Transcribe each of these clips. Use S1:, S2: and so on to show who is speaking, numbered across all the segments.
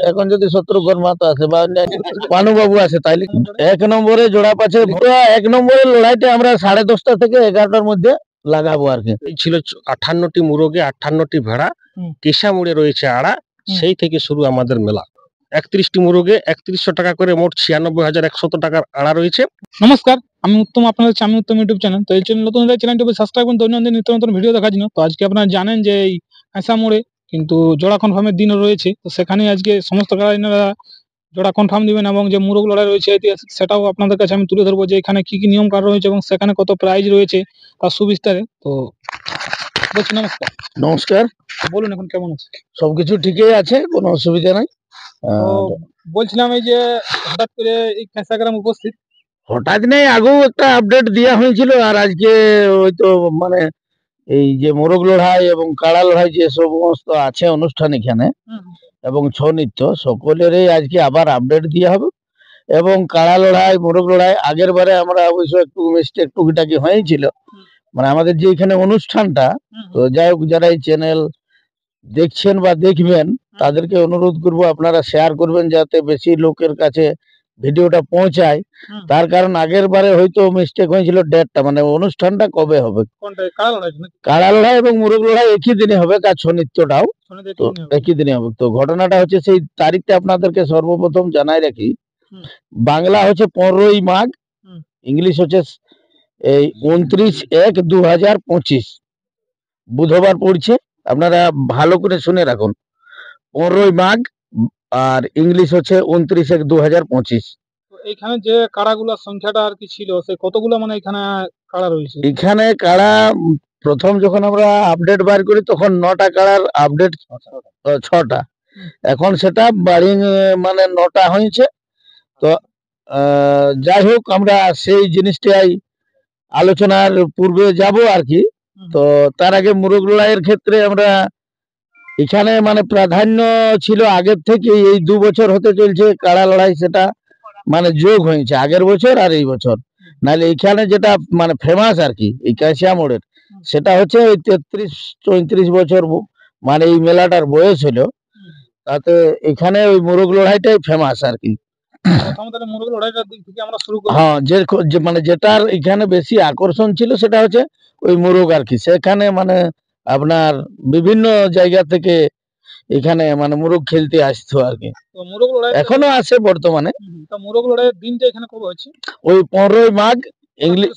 S1: এখন যদি শত্রুঘ্ন মাহাতো আসে বা পানুবাবু আসে তাইলে 1 নম্বরে জোড়া পাচ্ছে। এক নম্বরের লড়াইটা আমরা 10:30টা থেকে 11টার মধ্যে লাগাবো আর কি।
S2: ছিল 58টি মুরগে, 58টি ভেড়া, কেশামুড়ে রয়েছে আড়া। সেই থেকে শুরু আমাদের মেলা। 31টি মুরগে 3100 টাকা করে, মোট 96,100 টাকার আড়া রয়েছে।
S3: নমস্কার, আমি উত্তম, আপনাদের আমি উত্তম ইউটিউব চ্যানেল। তো এই চ্যানেল নতুন চ্যানেলটি সাবস্ক্রাইব করুন দৈনন্দিন নিত্য নতুন ভিডিও দেখার জন্য। তো আজকে আপনারা জানেন যে এই কেশামুড়ে কিন্তু জোড়া কনফার্মের দিনও রয়েছে। তো সেখানে আজকে সমস্ত গাড়িরা জোড়া কনফার্ম দিবেন এবং যে মুরগ লড়াই রয়েছে ঐতিহাসিক, সেটাও আপনাদের কাছে আমি তুলে ধরবো যে এখানে কি কি নিয়ম কানুন রয়েছে এবং সেখানে কত প্রাইজ রয়েছে তার সুবিস্তারে। তো বলছি নমস্কার।
S1: নমস্কার,
S3: বলুন এখন কেমন আছে?
S1: সবকিছু ঠিকই আছে, কোনো অসুবিধা নাই।
S3: তো বলছিলাম এই যে হঠাৎ করে এই কেশাগ্রাম উপস্থিত,
S1: হঠাৎ নেই, আগেও একটা আপডেট দেওয়া হয়েছিল। আর আজকে হয়তো মানে এই যে মোরগ লড়াই এবং কাড়া লড়াই যে সমস্ত আছে অনুষ্ঠান এখানে এবং ছৌ নৃত্য সকলেরই আজকে আবার আপডেট দেওয়া হবে। এবং কাড়া লড়াই মোরগ লড়াই আগের বারে আমরা অবশ্য একটু মিস্টেক টুকিটাকি হয়েছিল, মানে আমাদের যে এখানে অনুষ্ঠানটা। তো যাই হোক, যারা এই চ্যানেল দেখছেন বা দেখবেন তাদেরকে অনুরোধ করব আপনারা শেয়ার করবেন যাতে বেশি লোকের কাছে ভিডিওটা পৌঁছায়। তার কারণ আগের বারে হয়তো মিস্টেক হয়েছিল ডেটটা, মানে অনুষ্ঠানটা কবে হবে। কাড়া লড়াই এবং মুরগ লড়াই একই দিনে হবে, আর ছৌ নৃত্যটাও তো একই দিনে হবে। তো ঘটনাটা হচ্ছে সেই তারিখটা আপনাদেরকে সর্বপ্রথম জানাই রাখি। বাংলা হচ্ছে 15ই মাঘ, ইংলিশ হচ্ছে এই 29/1/2025 বুধবার পড়ছে। আপনারা ভালো করে শুনে রাখুন, 15ই মাঘ আর ইংলিশ হচ্ছে 29/1/2025।
S3: এইখানে যে কাড়াগুলোর সংখ্যাটা আর কি ছিল, সে কতগুলো মানে এখানে কাড়া রয়েছে?
S1: এখানে কাড়া প্রথম যখন আমরা আপডেট বার করি তখন 9টা কাড়ার আপডেট, 6টা। এখন সেটা বাড়ি মানে 9টা হয়েছে। তো যাই হোক, আমরা সেই জিনিসটাই আলোচনার পূর্বে যাব আর কি। তো তার আগে মুরগ লড়াইয়ের ক্ষেত্রে আমরা এখানে মানে প্রাধান্য ছিল আগের থেকে, এই 2 বছর হতে চলছে কাড়া লড়াই, সেটা মানে যোগ হয়েছে আগের বছর আর এই বছর। নাহলে এখানে যেটা মানে ফেমাস আর কি এই কাশিয়া মোড়ের, সেটা হচ্ছে ওই 33-34 বছর মানে এই মেলাটার বয়স হলো, তাতে এখানে ওই মোরগ লড়াইটাই ফেমাস আর কি। হ্যাঁ, যে মানে যেটার এখানে বেশি আকর্ষণ ছিল সেটা হচ্ছে ওই মোরগ আর কি। সেখানে মানে আপনার বিভিন্ন জায়গা থেকে এখানে মানে মোরগ খেলতে আসতো আর কি, এখনো আসে বর্তমানে।
S3: মোরগ লড়াইয়ের দিনটা এখানে কবে হচ্ছে?
S1: ওই 15ই মাঘ ইংলিশ।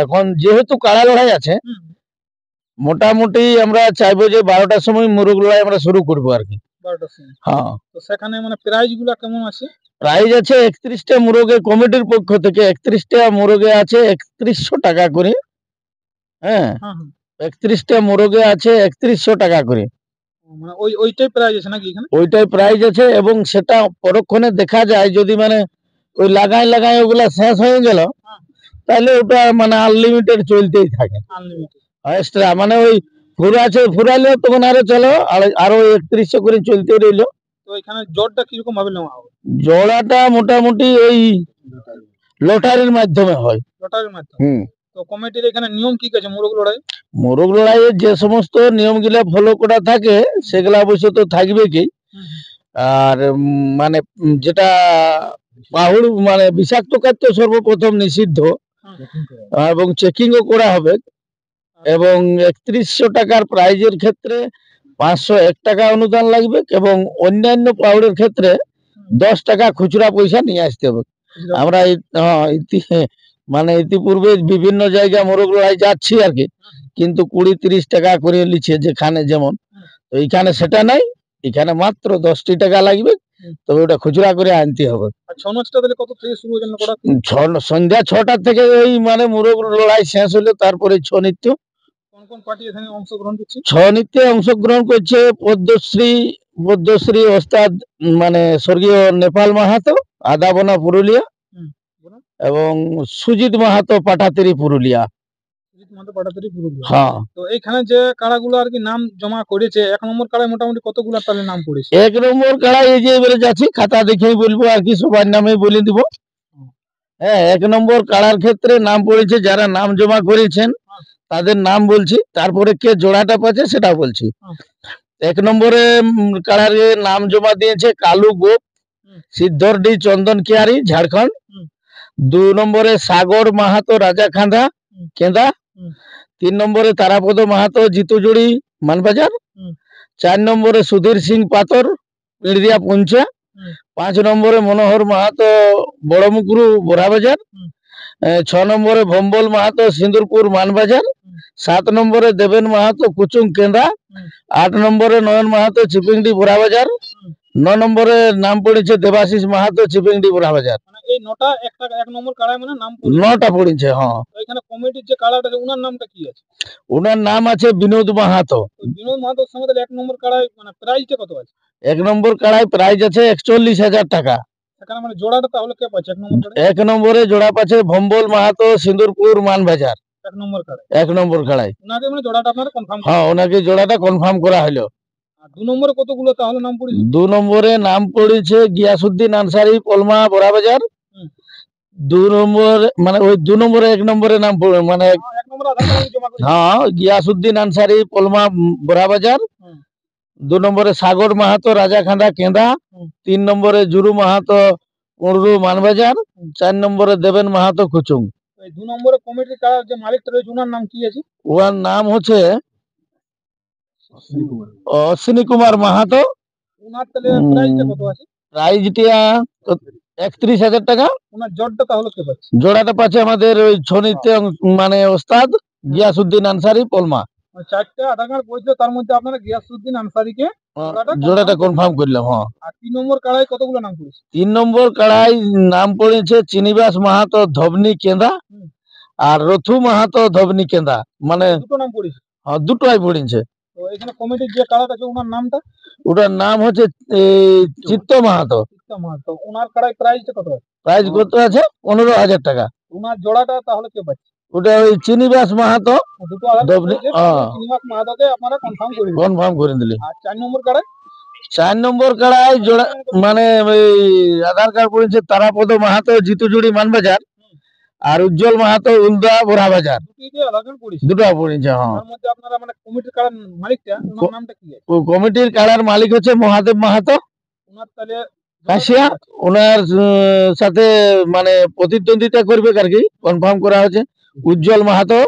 S1: এখন যেহেতু কাড়া লড়াই আছে, মোটামুটি আমরা চাইবো যে 12টার সময় মোরগ লড়াই আমরা শুরু করবো আর কি।
S3: 12টার সময়?
S1: হ্যাঁ।
S3: তো সেখানে মানে প্রাইজ গুলা কেমন আছে?
S1: প্রাইজ আছে 31টা মুরগে কমিটির পক্ষ থেকে 31টা মুরগে আছে 3100 টাকা করে। হ্যাঁ, 31টা মুরগে আছে 3100 টাকা করে।
S3: মানে ওইটাই প্রাইজ আছে নাকি এখানে?
S1: ওইটাই প্রাইজ আছে এবং সেটা পরক্ষণে দেখা যায় যদি মানে ওই লাগাই ওগুলা শেষ হয়ে গেল, তাহলে ওটা মানে আনলিমিটেড চলতেই থাকে। এক্সট্রা মানে ওই ফুরাইলে তখন আরো চলো আরো 3100 করে চলতে রইলো।
S3: তো এখানে জোড়টা কিরকম ভাবে নেওয়া হবে?
S1: জোড়াটা মোটামুটি ওই লটারির মাধ্যমে হয়।
S3: লটারির মাধ্যমে? তো কমিটির এখানে নিয়ম কি আছে মোরগ লড়াই?
S1: মোরগ লড়াইয়ের যে সমস্ত নিয়মগুলা ফলো করা থাকে সেগুলা অবশ্য তো থাকবে কি। আর মানে যেটা পাহুড় মানে বিষাক্ত খাদ্য সর্বপ্রথম নিষিদ্ধ, এবং চেকিংও করা হবে। এবং 3100 টাকার প্রাইজের ক্ষেত্রে 501 টাকা অনুদান লাগবে এবং অন্যান্য পাউডের ক্ষেত্রে 10 টাকা খুচরা পয়সা নিয়ে আসতে হবে। আমরা মানে ইতিপূর্বে বিভিন্ন জায়গা মোরগ লড়াই যাচ্ছি আর কি, কিন্তু 20-30 টাকা করে লিছে যেখানে যেমন। তো এখানে সেটা নাই, এখানে মাত্র 10 টাকা লাগবে, তবে ওটা খুচরা করে আনতে হবে। সন্ধ্যা 6টা থেকে ওই মানে মোরগ লড়াই শেষ হলে তারপরে ছৌ নৃত্য। ছৌ নৃত্যে অংশগ্রহণ করছে পদ্মশ্রী ওস্তাদ মানে স্বর্গীয় নেপাল মাহাতো, আদাবনা পুরুলিয়া, এবং সুজিত মাহাতো পাটাতেরি পুরুলিয়া। হ্যাঁ।
S3: তো এইখানে যে কাড়াগুলো আর কি নাম জমা করেছে, 1 নম্বর কাড়ায় মোটামুটি কতগুলো তাহলে নাম পড়েছে?
S1: 1 নম্বর কাড়ায় এই যে এবারে যাচ্ছি, খাতা দেখেই বলবো আর কি, সবার নামে বলে দিব। হ্যাঁ, 1 নম্বর কাড়ার ক্ষেত্রে নাম পড়েছে, যারা নাম জমা করেছেন তাদের নাম বলছি, তারপরে কে জোড়াটা পাচ্ছে সেটা বলছি। এক নম্বরে কাড়ার নাম জমা দিয়েছে কালু গোপ, সিদ্ধরডি চন্দন কিয়ারি, ঝাড়খণ্ড। 2 নম্বরে সাগর মাহাতো রাজাখান্দা কেন্দা। 3 নম্বরে তারাপদ মাহাতো জিতুজুড়ি মানবাজার। 4 নম্বরে সুধীর সিং পাতর পিড়দিয়া পুঞ্চা। 5 নম্বরে মনোহর মাহাতো বড়মুকরু বোরাবাজার। 6 নম্বরে ভম্বল মাহাতো সিন্দুরপুর মানবাজার। 7 নম্বরে দেবেন মাহাতো কুচুং কেন্দা। 8 নম্বরে নয়ন মাহাতো চিপিংডি বোরাবাজার। 9 নম্বরে নাম পড়েছে দেবাশিস মাহাতো চিপিংডি বোরাবাজার।
S3: মানে এই নটা একটা এক নম্বর কাড়ায় মানে নাম
S1: 9টা পড়েছে। হ্যাঁ,
S3: তো এখানে কমিটির যে কাড়াটা আছে ওনার নামটা কি আছে?
S1: ওনার নাম আছে বিনোদ মাহাতো।
S3: তো বিনোদ মাহাতোর সঙ্গে তাহলে এক নম্বর কাড়ায় মানে প্রাইসটা কত আছে?
S1: 1 নম্বর কাড়ায় প্রাইজ আছে 41,000 টাকা।
S3: সেখানে মানে জোড়াটা তাহলে কে পাচ্ছে এক নম্বর কাড়ায়?
S1: 1 নম্বরে জোড়া পাচ্ছে ভম্বল মাহাতো সিন্দুরপুর মানবাজার।
S3: এক নম্বর কাড়ায়
S1: 1 নম্বর কাড়ায়।
S3: ওনাকে মানে জোড়াটা আপনারা কনফার্ম
S1: হ্যাঁ, ওনাকে জোড়াটা কনফার্ম করা হলো।
S3: আর 2 নম্বরে কতগুলো তাহলে নাম পড়েছে?
S1: 2 নম্বরে নাম পড়েছে গিয়াসুদ্দিন আনসারি পলমা বোরাবাজার। 2 নম্বর মানে ওই 2 নম্বরে 1 নম্বরে নাম মানে
S3: এক নম্বরে আধার কার্ড জমা করে।
S1: হ্যাঁ, গিয়াসুদ্দিন আনসারি পলমা বোরাবাজার। 2 নম্বরে সাগর মাহাতো রাজাখান্দা কেন্দা। 3 নম্বরে জুরু মাহাতো কুড়রু মানবাজার। 4 নম্বরে দেবেন মাহাতো কুচুং।
S3: এই 2 নম্বরে কমিটির কাড়ার যে মালিকটা রয়েছে ওনার নাম কি আছে?
S1: ওর নাম হচ্ছে অশ্বিনী কুমার মাহাতো।
S3: ওনার তাহলে প্রাইসটা কত আছে?
S1: প্রাইজটা 31,000 টাকা।
S3: ওনার জোড়টা তাহলে কে পাচ্ছে?
S1: জোড়াটা পাচ্ছে আমাদের ওই ছনিতে মানে ওস্তাদ গিয়াসুদ্দিন আনসারি পলমা।
S3: মানে 4টা আধার কার্ড পড়েছিল তার মধ্যে আপনারা গিয়াসউদ্দিন আনসারীকে
S1: জোড়াটা কনফার্ম করলাম। হ্যাঁ।
S3: আর 3 নম্বর কাড়ায় কতগুলো নাম পড়েছে?
S1: 3 নম্বর কাড়াই নাম পড়েছে চিনিবাস মাহাতো ধবনি কেন্দা আর রথু মাহাতো ধবনি কেন্দা। মানে
S3: দুটো নাম পড়েছে।
S1: হ্যাঁ, দুটোই পড়েছে।
S3: তো এখানে কমিটির যে কাড়াটা আছে ওনার নামটা?
S1: ওটার নাম হচ্ছে চিত্ত মাহাতো।
S3: চিত্ত মাহাতো। ওনার কাড়ায় প্রাইসটা কত আছে?
S1: প্রাইস কত আছে? 15,000 টাকা।
S3: ওনার জোড়াটা তাহলে কে পাচ্ছে?
S1: ওটা ওই চিনিবাস মাহাতো
S3: দুটো আধার কার্ড
S1: ধবনি।
S3: পড়েছে, শ্রীনিবাস মাহাতোকে আপনারা কনফার্ম করে দিন।
S1: কনফার্ম করে দিলি।
S3: আর 4 নম্বর কাড়ায়?
S1: 4 নম্বর কাড়াই জোড়া মানে ওই আধার কার্ড পড়েছে তারাপদ মাহাতো জিতুজুড়ি মানবাজার আর উজ্জ্বল মাহাতো উলদা বোরাবাজার।
S3: দুটিতে আধার কার্ড পড়েছে।
S1: দুটো পড়েছে। হ্যাঁ।
S3: তার মধ্যে আপনারা মানে কমিটির কাড়ার মালিকটা ওনার নামটা কি আছে?
S1: ও কমিটির কাড়ার মালিক হচ্ছে মহাদেব মাহাতো
S3: ওনার তাহলে
S1: কাশিয়া। ওনার সাথে মানে প্রতিদ্বন্দ্বিতা করবে আর কি কনফার্ম করা হয়েছে উজ্জ্বল মাহাতো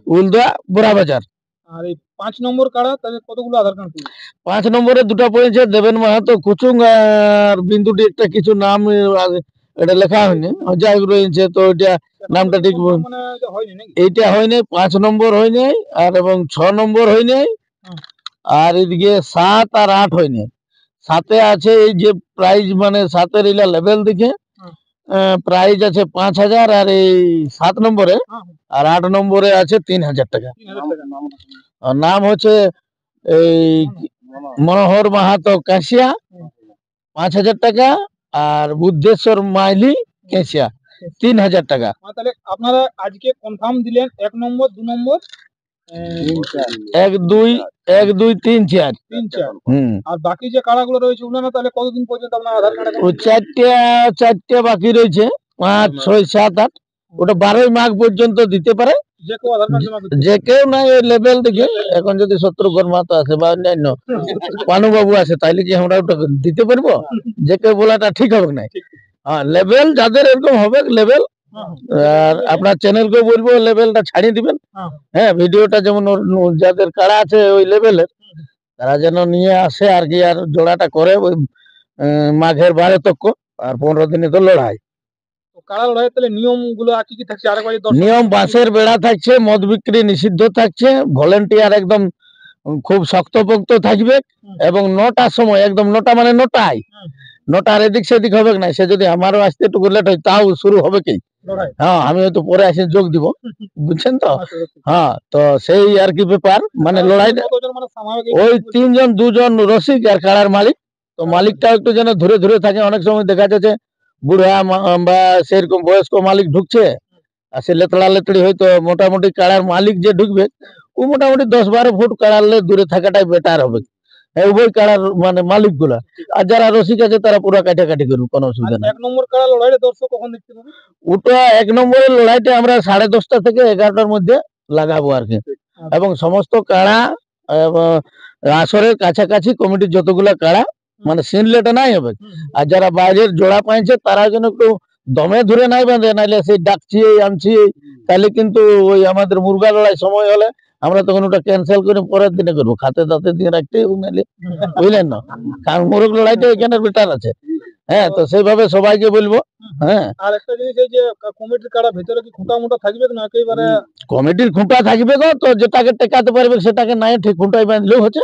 S1: উলদা বোরাবাজার।
S3: আর এই 5 নম্বর কাড়া তাহলে কতগুলো আধার কার্ড পড়েছে?
S1: 5 নম্বরে দুটো পড়েছে দেবেন মাহাতো কুচুং আর বিন্দুটি একটা কিছু নাম এটা লেখা হয়নি, যাই হোক রয়েছে। তো এটা নামটা ঠিক
S3: মানে এটা হয়নি নাকি?
S1: এইটা হয়নি। 5 নম্বর হয়নি আর এবং 6 নম্বর হয়নি আর এদিকে 7 আর 8 হয়নি। 7-এ আছে এই যে প্রাইজ মানে 7-এর ইলা লেভেল দেখে প্রাইজ আছে 5,000 আর এই 7 নম্বরে আর 8 নম্বরে আছে 3,000 টাকা।
S3: 3000 টাকা।
S1: আর নাম হচ্ছে এই মনোহর মাহাতো কাশিয়া 5,000 টাকা আর বুদ্ধেশ্বর মাইলি কেশিয়া 3,000 টাকা।
S3: তাহলে আপনারা আজকে কনফার্ম দিলেন 1 নম্বর 2 নম্বর
S1: 1 2 1 2 3 4
S3: 3 4 আর বাকি যে কাড়াগুলো রয়েছে ওনারা তাহলে কতদিন পর্যন্ত আপনার আধার কার্ড?
S1: ও চারটে বাকি রয়েছে 5 6 7 8। ওটা 12 মাঘ পর্যন্ত দিতে পারে
S3: যে কেউ আধার কার্ড জমা করতে
S1: যে কেউ না। ওই লেভেল দেখে এখন যদি শত্রুঘ্ন মাহাতো আছে বা অন্যান্য পানুবাবু আছে তাইলে কি আমরা ওটা দিতে পারবো? যে কেউ বলাটা ঠিক হবে না। হ্যাঁ, লেভেল যাদের এরকম হবে লেভেল। আর আপনার চ্যানেলকে বলবো লেভেলটা ছাড়িয়ে দিবেন। হ্যাঁ, ভিডিওটা যেমন যাদের কাড়া আছে ওই লেভেলের তারা যেন নিয়ে আসে আর কি আর জোড়াটা করে ওই মাঘের 12 তক আর 15 দিনে তো লড়াই।
S3: তো কাড়া লড়াই তাহলে নিয়মগুলো আর কি কি থাকছে আরেকবার
S1: নিয়ম বাঁশের বেড়া থাকছে, মদ বিক্রি নিষিদ্ধ থাকছে, ভলেন্টিয়ার একদম খুব শক্তপোক্ত থাকবে এবং 9টার সময় একদম 9টা মানে 9টায় 9টার এদিক সেদিক হবে না। সে যদি আমারও আসতে একটু লেট হয় তাও শুরু হবে কি। হ্যাঁ, আমি হয়তো পরে এসে যোগ দিব, বুঝছেন তো। হ্যাঁ, তো সেই আর কি ব্যাপার মানে লড়াইটা ওই 3 জন 2 জন রসিক আর কাড়ার মালিক। তো মালিকটা একটু যেন ধরে ধরে থাকে। অনেক সময় দেখা যাচ্ছে বুড়া বা সেরকম বয়স্ক মালিক ঢুকছে আর সে লেতড়া লেতড়ি হয়তো মোটামুটি কাড়ার মালিক যে ঢুকবে ও মোটামুটি 10-12 ফুট কাড়ালে দূরে থাকাটাই বেটার হবে। উভয় কাড়ার মানে মালিক গুলা। আর যারা রসিক আছে তারা পুরো কাটাকাটি করবে, কোনো অসুবিধা নেই।
S3: 1 নম্বর কাড়া লড়াইটা দর্শক কখন দেখতে পাবে?
S1: ওটা 1 নম্বরের লড়াইটা আমরা 10:30 থেকে 11টার মধ্যে লাগাবো আর কি। এবং সমস্ত কাড়া আসরের কাছাকাছি কমিটির যতগুলা কাড়া মানে সিনলেটা নাই হবে, আর যারা বাইরের জোড়া পাইছে তারা যেন একটু দমে ধরে নাই বাঁধে, নাইলে সেই ডাকছি আনছি তাহলে কিন্তু ওই আমাদের মুরগা লড়াই সময় হলে আমরা তখন ওটা ক্যান্সেল করে পরের দিনে করবো, খাতে তাতে দিয়ে রাখতে হবে নাইলে, বুঝলেন না, কারণ মোরগ লড়াইটা এখানে বেটার আছে। হ্যাঁ, তো সেইভাবে সবাইকে বলবো। হ্যাঁ,
S3: আর একটা জিনিস এই যে কমিটির কাড়া ভিতরে কি খুঁটা মুটা থাকবে না একেবারে?
S1: কমিটির খুঁটা থাকবে গো, তো যেটাকে টেকাতে পারবে সেটাকে নাই ঠিক খুঁটাই বাঁধলেও হচ্ছে,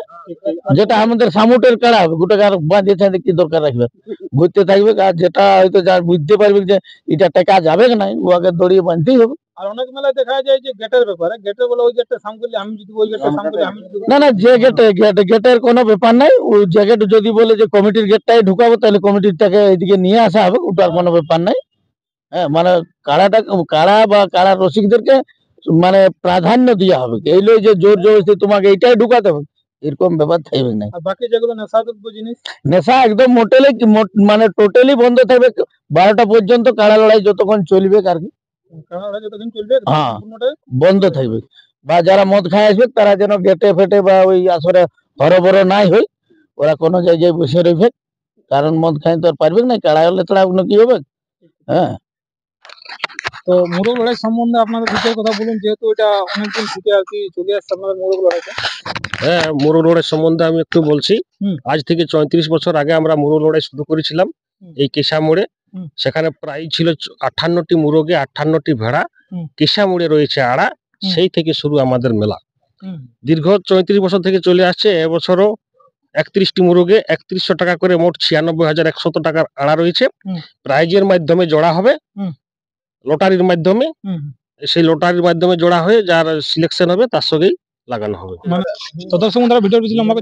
S1: যেটা আমাদের সামুটের কাড়া হবে গোটাকে আর বাঁধিয়ে থাকতে কি দরকার রাখবে, ঘুরতে থাকবে, আর যেটা হয়তো যার বুঝতে পারবে যে এটা টেকা যাবে না ওকে দড়িয়ে বাঁধতেই হবে।
S3: আর অনেক মেলায় দেখা যায় যে গেটের ব্যাপারে, গেটে বলে ওই গেটটা সাম করলে আমি যদি, ওই গেটটা সাম করলে আমি যদি।
S1: না না, যে গেটের কোনো ব্যাপার নাই, ওই গেট যদি বলে যে কমিটির গেটটাই ঢুকাবো তাহলে কমিটিরটাকে এদিকে নিয়ে আসা হবে, ওটার কোনো ব্যাপার নাই। হ্যাঁ, মানে কাড়া বা কাড়ার রসিকদেরকে মানে প্রাধান্য দেওয়া হবে, এই লই যে জোর জবরদস্তি তোমাকে এইটাই ঢুকাতে হবে এরকম ব্যাপার থাকবে না।
S3: আর বাকি যেগুলো নেশাদ্রব্য জিনিস,
S1: নেশা একদম মানে টোটালি বন্ধ থাকবে 12টা পর্যন্ত, কাড়া লড়াই যতক্ষণ চলবে আর কি
S3: কাড়া যতদিন চলবে
S1: হ্যাঁ।
S3: সম্পূর্ণটাই
S1: বন্ধ থাকবে। বা যারা মদ খায় আসবে তারা যেন গেটে ফেটে বা ওই আসরে হরবড় নাই হয়, ওরা কোনো জায়গায় বসে রইবে, কারণ মদ খাই তো আর পারবে না, কাড়া হলে তারা কি হবে। হ্যাঁ,
S3: তো মোরগ লড়াই সম্বন্ধে আপনাদের ভিতরে কথা বলুন, যেহেতু এটা অনেকদিন থেকে আর কি চলে আসছে আপনাদের মোরগ লড়াইটা।
S2: হ্যাঁ, মোরগ লড়াই সম্বন্ধে আমি একটু বলছি।
S3: হুম।
S2: আজ থেকে 34 বছর আগে আমরা মোরগ লড়াই শুরু করেছিলাম এই কেশা মোড়ে।
S3: হুম।
S2: সেখানে প্রায় ছিল 58টি মুরগে 58টি ভেড়া,
S3: হুম।
S2: কেশা মোড়ে রয়েছে আড়া,
S3: হুম।
S2: সেই থেকে শুরু আমাদের মেলা। দীর্ঘ 34 বছর থেকে চলে আসছে। এবছরও 31টি মুরগে 3100 টাকা করে মোট 96,100 টাকার আড়া রয়েছে।
S3: হুম।
S2: প্রাইজের মাধ্যমে জোড়া হবে,
S3: হুম।
S2: লটারির মাধ্যমে, সেই লটারির মাধ্যমে জোড়া হয়ে যার সিলেকশন হবে তার সঙ্গেই লাগানো হবে।
S3: তো দর্শক বন্ধুরা, ভিডিওটি ছিল আমাকে